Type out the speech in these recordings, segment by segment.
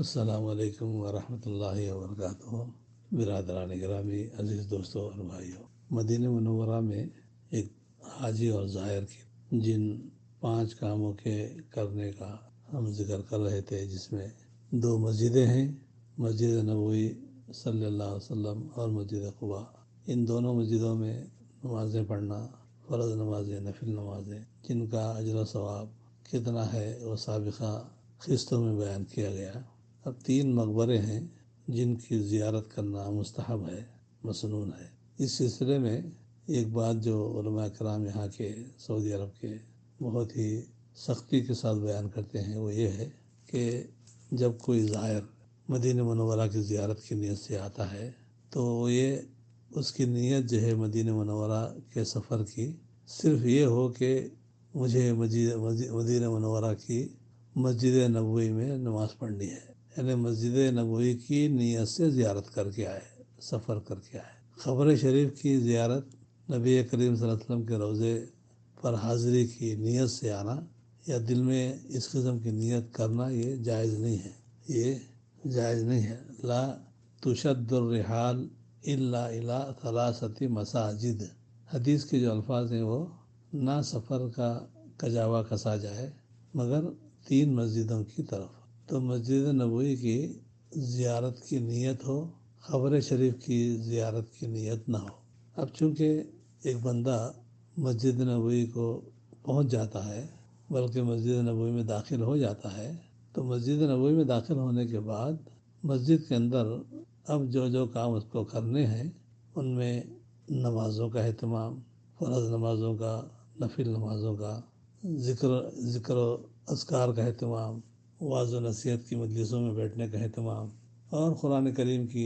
السلام علیکم ورحمۃ اللہ وبرکاتہ۔ برادران گرامی، عزیز دوستوں اور بھائیوں، مدینہ منورہ میں ایک حاجی اور زائر کی جن 5 کاموں کے کرنے کا ہم ذکر کر رہے تھے، جس میں 2 مسجدیں ہیں، مسجد نبوی صلی اللہ علیہ وسلم اور مسجد قباء۔ ان دونوں مسجدوں میں نمازیں پڑھنا، فرض نمازیں، نفل نمازیں، جن کا اجر و ثواب کتنا ہے وہ سابقہ قسطوں میں بیان کیا گیا۔ اب 3 مقبرے ہیں جن کی زیارت کرنا مستحب ہے، مسنون ہے۔ اس سلسلے میں ایک بات جو علماء کرام یہاں کے سعودی عرب کے بہت ہی سختی کے ساتھ بیان کرتے ہیں، وہ یہ ہے کہ جب کوئی زائر مدینہ منورہ کی زیارت کی نیت سے آتا ہے تو یہ اس کی نیت جو ہے مدینہ منورہ کے سفر کی صرف یہ ہو کہ مجھے مدینہ منورہ کی مسجد نبوی میں نماز پڑھنی ہے، یعنی مسجد نبوی کی نیت سے زیارت کر کے آئے، سفر کر کے آئے۔ قبر شریف کی زیارت، نبی کریم صلی اللہ علیہ وسلم کے روضے پر حاضری کی نیت سے آنا یا دل میں اس قسم کی نیت کرنا یہ جائز نہیں ہے، یہ جائز نہیں ہے۔ لا تشد الرحال الا الی 3 مساجد، حدیث کے جو الفاظ ہیں وہ نہ سفر کا کجاوا کسا جائے مگر 3 مسجدوں کی طرف۔ تو مسجد نبوی کی زیارت کی نیت ہو، قبر شریف کی زیارت کی نیت نہ ہو۔ اب چونکہ ایک بندہ مسجد نبوی کو پہنچ جاتا ہے، بلکہ مسجد نبوی میں داخل ہو جاتا ہے، تو مسجد نبوی میں داخل ہونے کے بعد مسجد کے اندر اب جو کام اس کو کرنے ہیں، ان میں نمازوں کا اہتمام، فرض نمازوں کا، نفل نمازوں کا، ذکر و اذکار کا اہتمام، واعظ و نصیحت کی مجلسوں میں بیٹھنے کا اہتمام، اور قرآن کریم کی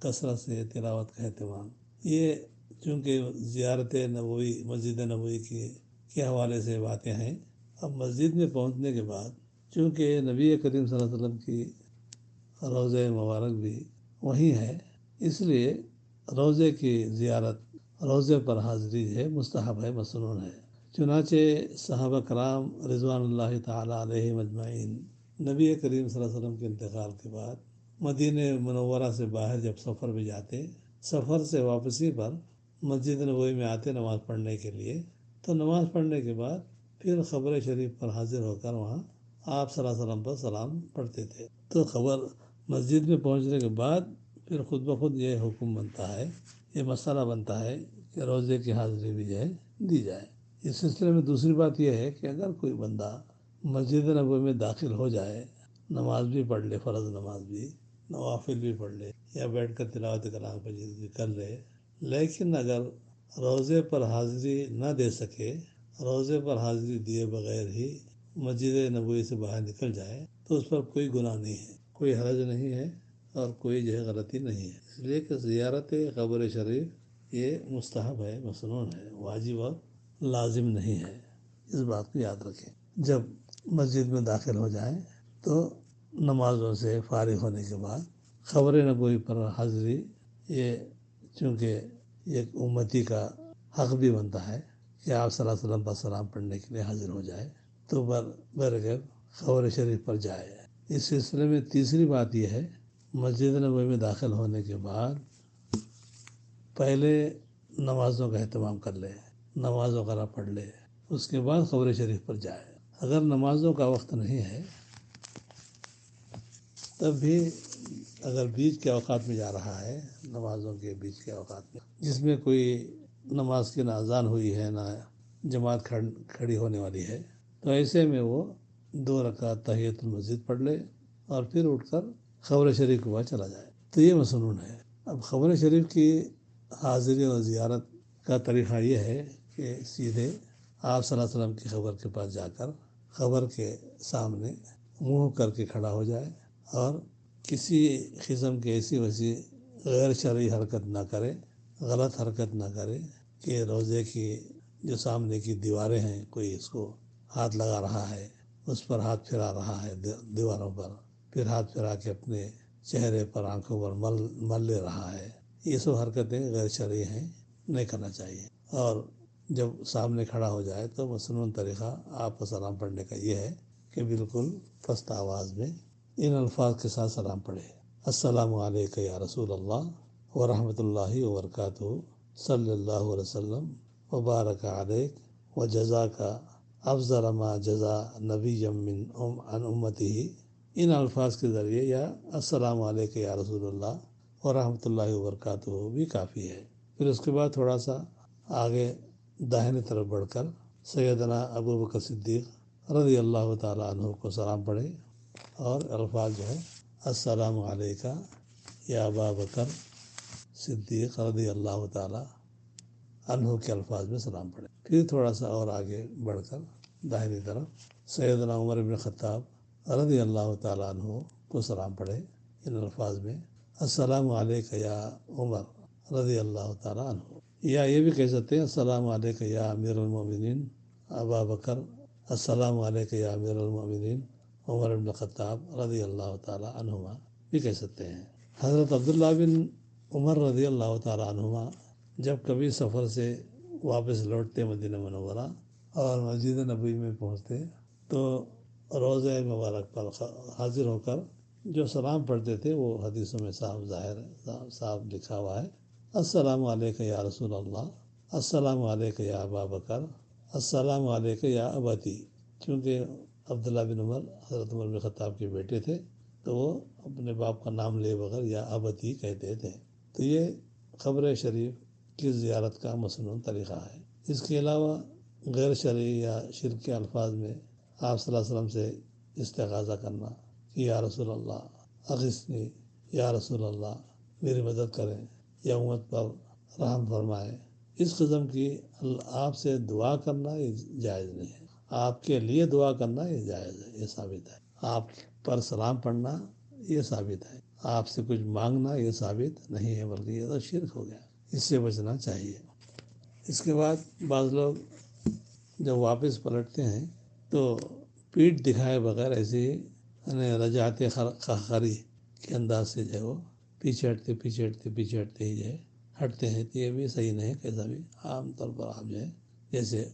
کثرت سے تلاوت کا اہتمام۔ یہ چونکہ زیارت نبوی، مسجد نبوی کے حوالے سے باتیں ہیں۔ اب مسجد میں پہنچنے کے بعد چونکہ نبی کریم صلی اللہ علیہ وسلم کی روضہ مبارک بھی وہیں ہے، اس لیے روضے کی زیارت، روضے پر حاضری ہے، مستحب ہے، مسنون ہے۔ چنانچہ صحابہ کرام رضوان اللہ تعالیٰ علیہم اجمعین نبی کریم صلی اللہ علیہ وسلم کے انتقال کے بعد مدینہ منورہ سے باہر جب سفر میں جاتے، سفر سے واپسی پر مسجد نبوی میں آتے نماز پڑھنے کے لیے، تو نماز پڑھنے کے بعد پھر قبر شریف پر حاضر ہو کر وہاں آپ صلی اللہ علیہ وسلم پر سلام پڑھتے تھے۔ تو مسجد میں پہنچنے کے بعد پھر خود بخود یہ حکم بنتا ہے، یہ مسئلہ بنتا ہے کہ روضے کی حاضری بھی جو ہے دی جائے۔ اس سلسلے میں دوسری بات یہ ہے کہ اگر کوئی بندہ مسجد نبوی میں داخل ہو جائے، نماز بھی پڑھ لے، فرض نماز بھی، نوافل بھی پڑھ لے، یا بیٹھ کر تلاوت کلام مجید بھی کر لے، لیکن اگر روضے پر حاضری نہ دے سکے، روضے پر حاضری دیے بغیر ہی مسجد نبوی سے باہر نکل جائے، تو اس پر کوئی گناہ نہیں ہے، کوئی حرج نہیں ہے، اور کوئی جو ہے غلطی نہیں ہے۔ اس لیے کہ زیارت قبر شریف یہ مستحب ہے، مسنون ہے، واجب اور لازم نہیں ہے۔ اس بات کو یاد رکھیں۔ جب مسجد میں داخل ہو جائیں تو نمازوں سے فارغ ہونے کے بعد قبر نبوی پر حاضری، یہ چونکہ ایک امتی کا حق بھی بنتا ہے کہ آپ صلی اللہ علیہ وسلم پر سلام پڑھنے کے لیے حاضر ہو جائے، تو برگر قبر شریف پر جائے۔ اس سلسلے میں تیسری بات یہ ہے، مسجد نبوی میں داخل ہونے کے بعد پہلے نمازوں کا اہتمام کر لے، نماز وغیرہ پڑھ لے، اس کے بعد قبر شریف پر جائے۔ اگر نمازوں کا وقت نہیں ہے تب بھی اگر بیچ کے اوقات میں جا رہا ہے، نمازوں کے بیچ کے اوقات میں جس میں کوئی نماز کی نہ اذان ہوئی ہے نہ جماعت کھڑی ہونے والی ہے، تو ایسے میں وہ 2 رکعت تحیۃ المسجد پڑھ لے اور پھر اٹھ کر قبر شریف کے بعد چلا جائے، تو یہ مسنون ہے۔ اب قبر شریف کی حاضری اور زیارت کا طریقہ یہ ہے کہ سیدھے آپ صلی اللہ علیہ وسلم کی قبر کے پاس جا کر قبر کے سامنے منہ کر کے کھڑا ہو جائے اور کسی قسم کی ایسی ویسی غیر شرعی حرکت نہ کرے، غلط حرکت نہ کرے کہ روضے کی جو سامنے کی دیواریں ہیں، کوئی اس کو ہاتھ لگا رہا ہے، اس پر ہاتھ پھرا رہا ہے، دیواروں پر پھر ہاتھ پھرا کے اپنے چہرے پر، آنکھوں پر مل لے رہا ہے، یہ سب حرکتیں غیر شرعی ہیں، نہیں کرنا چاہیے۔ اور جب سامنے کھڑا ہو جائے تو مسنون طریقہ آپ کو سلام پڑھنے کا یہ ہے کہ بالکل پست آواز میں ان الفاظ کے ساتھ سلام پڑھے: السلام علیکم یا رسول اللہ ورحمۃ اللہ وبرکاتہ، صلی اللہ علیہ وسلم وبارک علیک وجزاک افضل ما جزا نبی عن امتی. ان الفاظ کے ذریعے یا السلام علیکم یا رسول اللہ ورحمۃ اللہ وبرکاتہ بھی کافی ہے. پھر اس کے بعد تھوڑا سا آگے داہنے طرف بڑھ کر سیدنا ابو بکر صدیق رضی اللہ تعالیٰ عنہ کو سلام پڑھے اور الفاظ جو ہے السلام علیکہ یا ابا بکر صدیق رضی اللہ تعالیٰ عنہ کے الفاظ میں سلام پڑھے. پھر تھوڑا سا اور آگے بڑھ کر داہنی طرف سیدنا عمر بن خطاب رضی اللہ تعالیٰ عنہ کو سلام پڑھے ان الفاظ میں: السلام علیکہ یا عمر رضی اللہ تعالیٰ عنہ. یا یہ بھی کہہ سکتے ہیں السلام علیکہ یا امیر المومنین ابا بکر، السلام علیکہ یا امیر المومنین عمر بن خطاب رضی اللہ تعالیٰ عنہما بھی کہہ سکتے ہیں. حضرت عبداللہ بن عمر رضی اللہ تعالیٰ عنہما جب کبھی سفر سے واپس لوٹتے مدینہ منورہ اور مسجد نبوی میں پہنچتے تو روضہ مبارک پر حاضر ہو کر جو سلام پڑھتے تھے وہ حدیثوں میں صاف لکھا ہوا ہے: السلام علیکم یا رسول اللہ، السلام علیکم یا ابا بکر، السلام علیکم یا ابتی. چونکہ عبداللہ بن عمر حضرت عمر بن خطاب کے بیٹے تھے تو وہ اپنے باپ کا نام لے بغیر یا ابتی کہتے تھے. تو یہ قبر شریف کی زیارت کا مسنون طریقہ ہے. اس کے علاوہ غیر شرعی یا شرک کے الفاظ میں آپ صلی اللہ علیہ وسلم سے استغاثہ کرنا کہ یا رسول اللہ اغثنی، یا رسول اللہ میری مدد کریں یا امت پر رحم فرمائیں، اس قسم کی آپ سے دعا کرنا یہ جائز نہیں ہے. آپ کے لیے دعا کرنا یہ جائز ہے، یہ ثابت ہے. آپ پر سلام پڑھنا یہ ثابت ہے. آپ سے کچھ مانگنا یہ ثابت نہیں ہے، بلکہ یہ تو شرک ہو گیا. اس سے بچنا چاہیے. اس کے بعد بعض لوگ جب واپس پلٹتے ہیں تو پیٹھ دکھائے بغیر ایسے ہی رجعت خری کے انداز سے جو ہے وہ پیچھے ہٹتے ہی جو ہے ہٹتے ہیں. تو یہ بھی صحیح نہیں ہے. کیسا بھی عام طور پر آپ جو ہے جیسے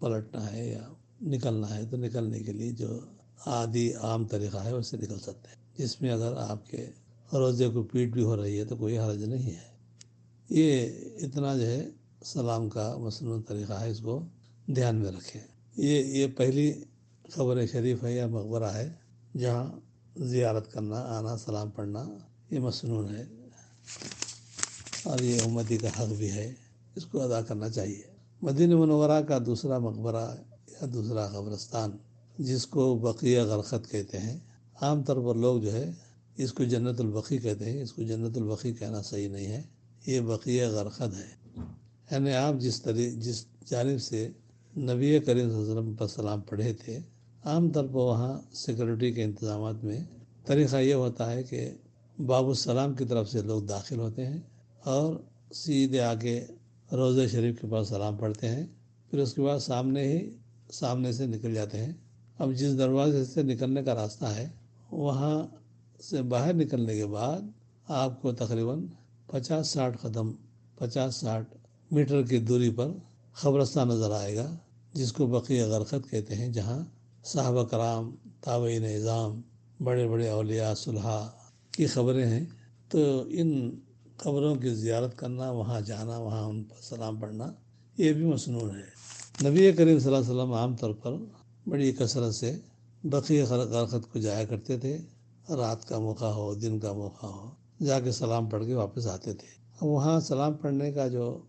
پلٹنا ہے یا نکلنا ہے تو نکلنے کے لیے جو عادی عام طریقہ ہے اس سے نکل سکتے ہیں، جس میں اگر آپ کے روزے کو پیٹ بھی ہو رہی ہے تو کوئی حرج نہیں ہے. یہ اتنا جو ہے سلام کا مسنون طریقہ ہے، اس کو دھیان میں رکھیں. یہ پہلی قبر شریف ہے یا مقبرہ ہے جہاں زیارت کرنا، آنا، سلام پڑھنا یہ مسنون ہے اور یہ امتی کا حق بھی ہے، اس کو ادا کرنا چاہیے. مدینہ منورہ کا دوسرا مقبرہ یا دوسرا قبرستان جس کو بقیہ غرقد کہتے ہیں، عام طور پر لوگ جو ہے اس کو جنت البقیع کہتے ہیں. اس کو جنت البقیع کہنا صحیح نہیں ہے، یہ بقیہ غرقد ہے. یعنی آپ جس جانب سے نبی کریم صلی اللہ علیہ وسلم پر سلام پڑھے تھے، عام طور پر وہاں سیکورٹی کے انتظامات میں طریقہ یہ ہوتا ہے کہ باب السلام کی طرف سے لوگ داخل ہوتے ہیں اور سیدھے آگے روضہ شریف کے پاس سلام پڑھتے ہیں. پھر اس کے بعد سامنے سے نکل جاتے ہیں. اب جس دروازے سے نکلنے کا راستہ ہے وہاں سے باہر نکلنے کے بعد آپ کو تقریباً 50-60 میٹر کی دوری پر قبرستان نظر آئے گا جس کو بقیہ غرقد کہتے ہیں، جہاں صحابہ کرام، تابعین اعظام، بڑے بڑے اولیاء صلحاء کی قبریں ہیں. تو ان قبروں کی زیارت کرنا، وہاں جانا، وہاں ان پر سلام پڑھنا یہ بھی مسنون ہے. نبی کریم صلی اللہ علیہ وسلم عام طور پر بڑی کثرت سے بقیہ غرقد کو جایا کرتے تھے. رات کا موقع ہو، دن کا موقع ہو، جا کے سلام پڑھ کے واپس آتے تھے. وہاں سلام پڑھنے کا جو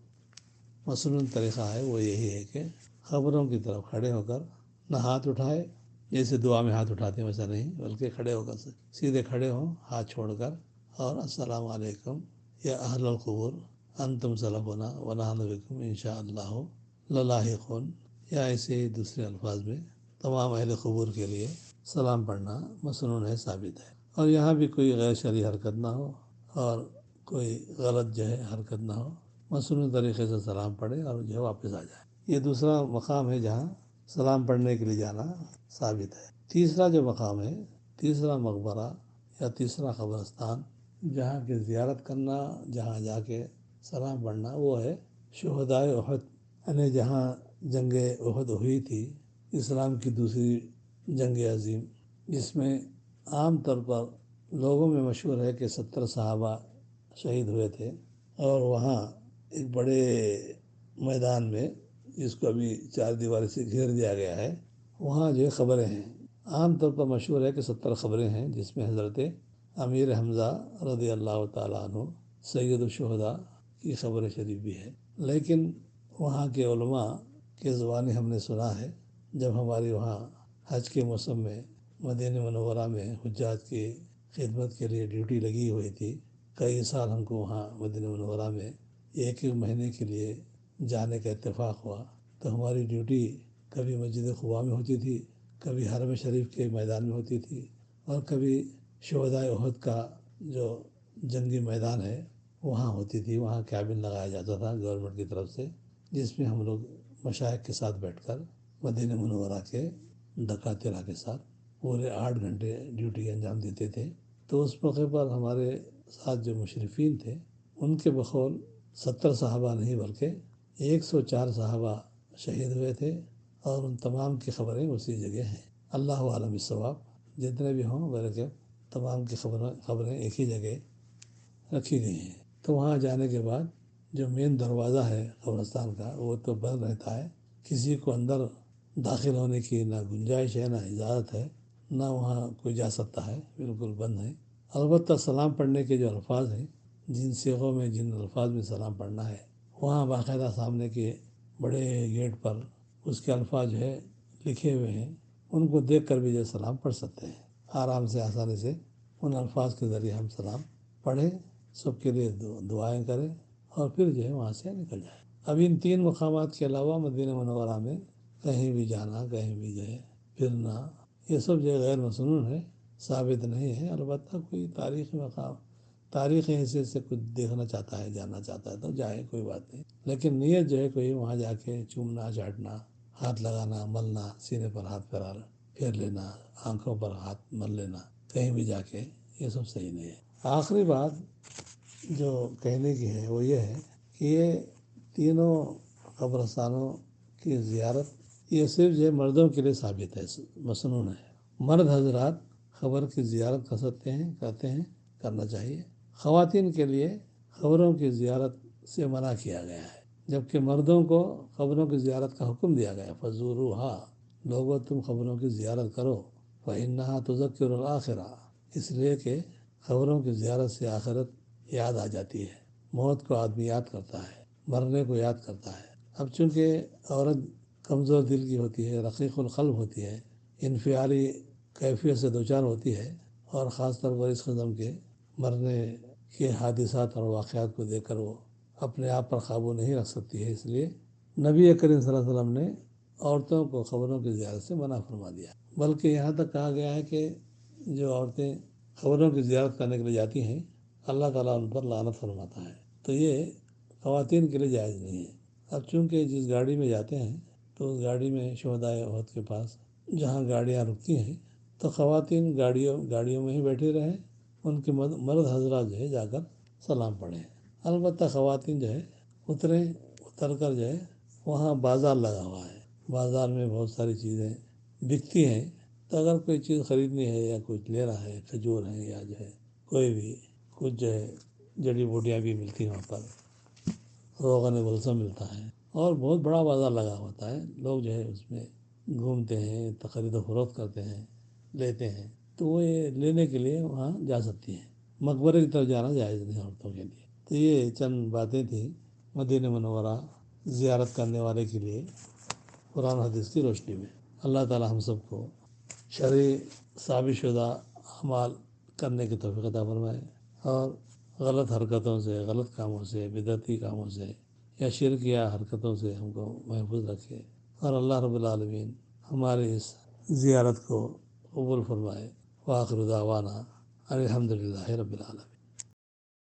مسنون طریقہ ہے وہ یہی ہے کہ قبروں کی طرف کھڑے ہو کر نہ ہاتھ اٹھائے، جیسے دعا میں ہاتھ اٹھاتے ہیں ویسا نہیں، بلکہ کھڑے ہو کر سیدھے کھڑے ہوں ہاتھ چھوڑ کر، اور السلام علیکم یا اہل القبور انتم سلفنا ونحن بکم انشاءاللہ للاحقون، یا ایسے ہی دوسرے الفاظ میں تمام اہل قبور کے لیے سلام پڑھنا مسنون ہے، ثابت ہے. اور یہاں بھی کوئی غیر شرعی حرکت نہ ہو اور کوئی غلط جو ہے حرکت نہ ہو، مسنون طریقے سے سلام پڑھے اور جو ہے واپس آ جائے. یہ دوسرا مقام ہے جہاں سلام پڑھنے کے لیے جانا ثابت ہے. تیسرا جو مقام ہے، تیسرا مقبرہ یا تیسرا قبرستان جہاں کی زیارت کرنا، جہاں جا کے سلام پڑھنا، وہ ہے شہدائے احد، یعنی جہاں جنگ احد ہوئی تھی، اسلام کی دوسری جنگ عظیم، جس میں عام طور پر لوگوں میں مشہور ہے کہ 70 صحابہ شہید ہوئے تھے، اور وہاں ایک بڑے میدان میں، جس کو ابھی 4 دیواری سے گھیر دیا گیا ہے، وہاں جو خبریں ہیں، عام طور پر مشہور ہے کہ 70 خبریں ہیں، جس میں حضرت امیر حمزہ رضی اللہ تعالیٰ عنہ سید الشہداء کی خبر شریف بھی ہے۔ لیکن وہاں کے علماء کے زبانی ہم نے سنا ہے، جب ہماری وہاں حج کے موسم میں مدینہ منورہ میں حجاج کی خدمت کے لیے ڈیوٹی لگی ہوئی تھی، کئی سال ہم کو وہاں مدینہ منورہ میں ایک مہینے کے لیے جانے کا اتفاق ہوا، تو ہماری ڈیوٹی کبھی مسجد قباء میں ہوتی تھی، کبھی حرم شریف کے میدان میں ہوتی تھی، اور کبھی شہدائے احد کا جو جنگی میدان ہے وہاں ہوتی تھی۔ وہاں کیبن لگایا جاتا تھا گورنمنٹ کی طرف سے، جس میں ہم لوگ مشائخ کے ساتھ بیٹھ کر مدینہ منورہ کے دکاترہ کے ساتھ پورے 8 گھنٹے ڈیوٹی انجام دیتے تھے۔ تو اس موقع پر ہمارے ساتھ جو مشرفین تھے، ان کے بقول 70 صحابہ نہیں بلکہ 104 صحابہ شہید ہوئے تھے، اور ان تمام کی خبریں اسی جگہ ہیں۔ اللہ عالم الصواب، جتنے بھی ہوں بلکہ تمام کی خبریں ایک ہی جگہ رکھی گئی ہیں۔ تو وہاں جانے کے بعد جو مین دروازہ ہے قبرستان کا، وہ تو بند رہتا ہے، کسی کو اندر داخل ہونے کی نہ گنجائش ہے، نہ اجازت ہے، نہ وہاں کوئی جا سکتا ہے، بالکل بند ہے۔ البتہ سلام پڑھنے کے جو الفاظ ہیں، جن صیغوں میں جن الفاظ میں سلام پڑھنا ہے، وہاں باقاعدہ سامنے کے بڑے گیٹ پر اس کے الفاظ جو ہے لکھے ہوئے ہیں، ان کو دیکھ کر بھی جو سلام پڑھ سکتے ہیں، آرام سے آسانی سے ان الفاظ کے ذریعے ہم سلام پڑھیں، سب کے لیے دعائیں کریں، اور پھر جو ہے وہاں سے نکل جائیں۔ اب ان 3 مقامات کے علاوہ مدینہ منورہ میں کہیں بھی جانا، کہیں بھی جو ہے پھرنا، یہ سب جو ہے غیر مسنون ہے، ثابت نہیں ہے۔ البتہ کوئی تاریخی مقام، تاریخی حیثیت سے کچھ دیکھنا چاہتا ہے، جاننا چاہتا ہے تو جائے، کوئی بات نہیں۔ لیکن نیت جو ہے کوئی وہاں جا کے چومنا، چاٹنا، ہاتھ لگانا، ملنا، سینے پر ہاتھ پھیر لینا، آنکھوں پر ہاتھ مل لینا کہیں بھی جا کے، یہ سب صحیح نہیں ہے۔ آخری بات جو کہنے کی ہے وہ یہ ہے کہ یہ تینوں قبرستانوں کی زیارت یہ صرف جو ہے مردوں کے لیے ثابت ہے، مسنون ہے۔ مرد حضرات قبر کی زیارت کر سکتے ہیں، کرتے ہیں، کرنا چاہیے۔ خواتین کے لیے قبروں کی زیارت سے منع کیا گیا ہے، جبکہ مردوں کو قبروں کی زیارت کا حکم دیا گیا ہے۔ فَزُورُوهَا، لوگوں تم قبروں کی زیارت کرو، فَإِنَّهَا تُذَكِّرُ الْآخِرَةَ، اس لیے کہ قبروں کی زیارت سے آخرت یاد آ جاتی ہے، موت کو آدمی یاد کرتا ہے، مرنے کو یاد کرتا ہے۔ اب چونکہ عورت کمزور دل کی ہوتی ہے، رقیق القلب ہوتی ہے، انفعالی کیفیت سے دوچار ہوتی ہے، اور خاص طور پر اس قسم کے مرنے کے حادثات اور واقعات کو دیکھ کر وہ اپنے آپ پر قابو نہیں رکھ سکتی ہے، اس لیے نبی کریم صلی اللہ علیہ وسلم نے عورتوں کو قبروں کی زیارت سے منع فرما دیا، بلکہ یہاں تک کہا گیا ہے کہ جو عورتیں قبروں کی زیارت کرنے کے لیے جاتی ہیں، اللہ تعالیٰ ان پر لعنت فرماتا ہے، تو یہ خواتین کے لیے جائز نہیں ہے۔ اب چونکہ جس گاڑی میں جاتے ہیں تو اس گاڑی میں شہدائے احد کے پاس جہاں گاڑیاں رکتی ہیں، تو خواتین گاڑیوں میں ہی بیٹھی رہیں، ان کے مرد حضرات جو ہے جا کر سلام پڑھیں۔ البتہ خواتین جو ہے اتر کر جو ہے وہاں بازار لگا ہوا ہے، بازار میں بہت ساری چیزیں بکتی ہیں، تو اگر کوئی چیز خریدنی ہے یا کچھ لینا ہے، کھجور ہے یا جو ہے کوئی بھی کچھ جو ہے جڑی بوٹیاں بھی ملتی ہیں وہاں پر، روغن بلسم ملتا ہے، اور بہت بڑا بازار لگا ہوتا ہے، لوگ جو ہے اس میں گھومتے ہیں، خرید و فروخت کرتے ہیں، لیتے ہیں، تو وہ یہ لینے کے لیے وہاں جا سکتی ہیں۔ مقبرے کی طرف جانا جائز نہیں عورتوں کے لیے۔ تو یہ چند باتیں تھیں مدینہ منورہ زیارت کرنے والے کے لیے قرآن حدیث کی روشنی میں۔ اللہ تعالی ہم سب کو شرعی ثابت شدہ اعمال کرنے کی توفیق عطا فرمائے، اور غلط حرکتوں سے، غلط کاموں سے، بدعتی کاموں سے یا شرکیہ حرکتوں سے ہم کو محفوظ رکھے، اور اللہ رب العالمین ہماری اس زیارت کو قبول فرمائے۔ وآخر دعوانا الحمدللہ رب العالمین۔